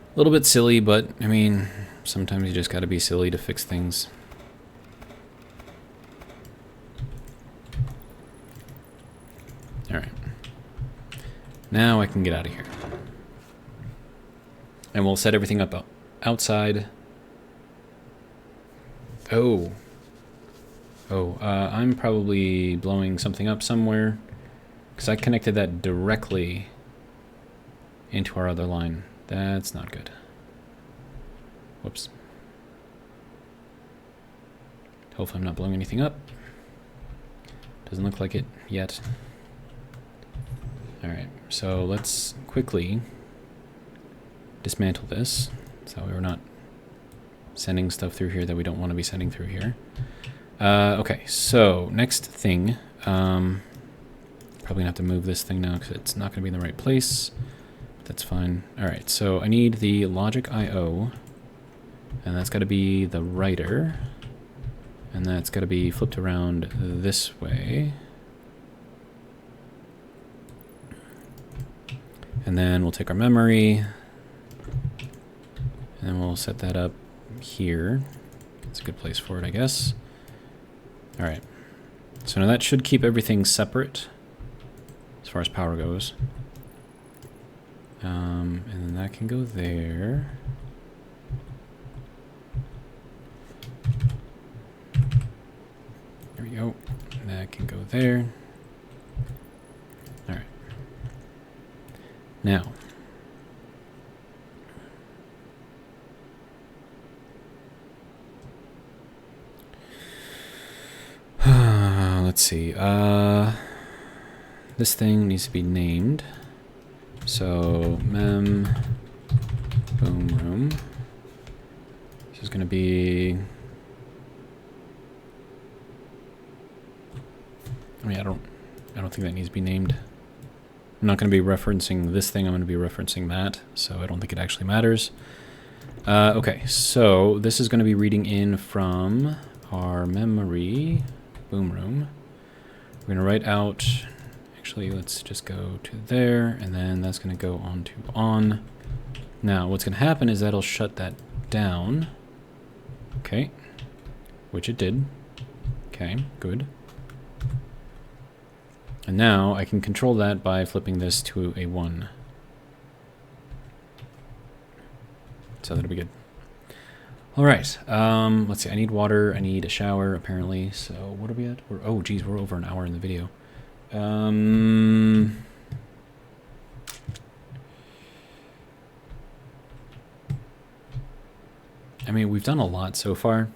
A little bit silly, but, I mean, sometimes you just gotta be silly to fix things. Alright. Now I can get out of here. And we'll set everything up outside. Oh. Oh, I'm probably blowing something up somewhere, because I connected that directly into our other line. That's not good. Whoops. Hopefully I'm not blowing anything up. Doesn't look like it yet. Alright, so let's quickly dismantle this, so we're not sending stuff through here that we don't want to be sending through here. Okay, so next thing, probably gonna have to move this thing now because it's not gonna be in the right place. That's fine. Alright, so I need the logic I/O, and that's got to be the writer, and that's got to be flipped around this way. And then we'll take our memory, and then we'll set that up here. It's a good place for it, I guess. Alright, so now that should keep everything separate as far as power goes. And then that can go there. There we go. That can go there. All right. Now, let's see. This thing needs to be named. So, mem boom room. This is going to be... I mean, I don't think that needs to be named. I'm not going to be referencing this thing. I'm going to be referencing that. So I don't think it actually matters. Okay, so this is going to be reading in from our memory boom room. We're going to write out... Actually, let's just go to there, and then that's going to go on to on. Now, what's going to happen is that'll shut that down. Okay, which it did. Okay, good. And now I can control that by flipping this to a 1. So that'll be good. All right, let's see. I need water. I need a shower, apparently. So what are we at? Oh, geez, we're over an hour in the video. I mean, we've done a lot so far.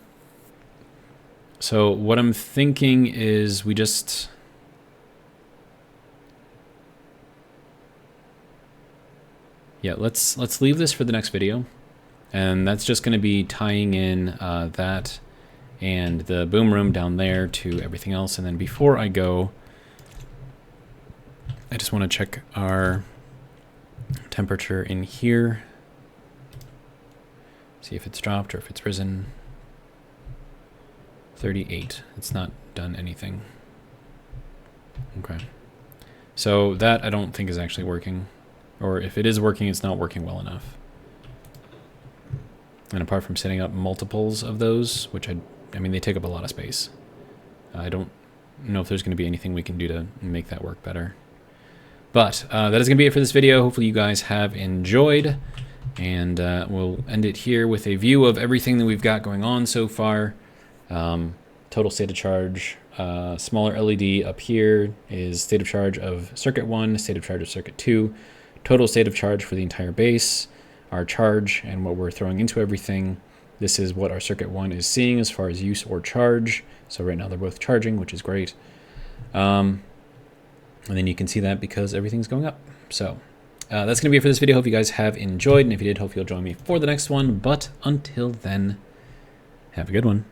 So what I'm thinking is we just... Yeah, let's leave this for the next video. And that's just going to be tying in that and the boom room down there to everything else. And then before I go, I just want to check our temperature in here. See if it's dropped or if it's risen. 38. It's not done anything. Okay. So that I don't think is actually working. Or if it is working, it's not working well enough. And apart from setting up multiples of those, which I mean, they take up a lot of space. I don't know if there's going to be anything we can do to make that work better. But that is going to be it for this video. Hopefully you guys have enjoyed. And we'll end it here with a view of everything that we've got going on so far. Total state of charge. Smaller LED up here is state of charge of circuit 1, state of charge of circuit 2. Total state of charge for the entire base. Our charge and what we're throwing into everything. This is what our circuit 1 is seeing as far as use or charge. So right now they're both charging, which is great. And then you can see that because everything's going up. So that's going to be it for this video. Hope you guys have enjoyed. And if you did, hope you'll join me for the next one. But until then, have a good one.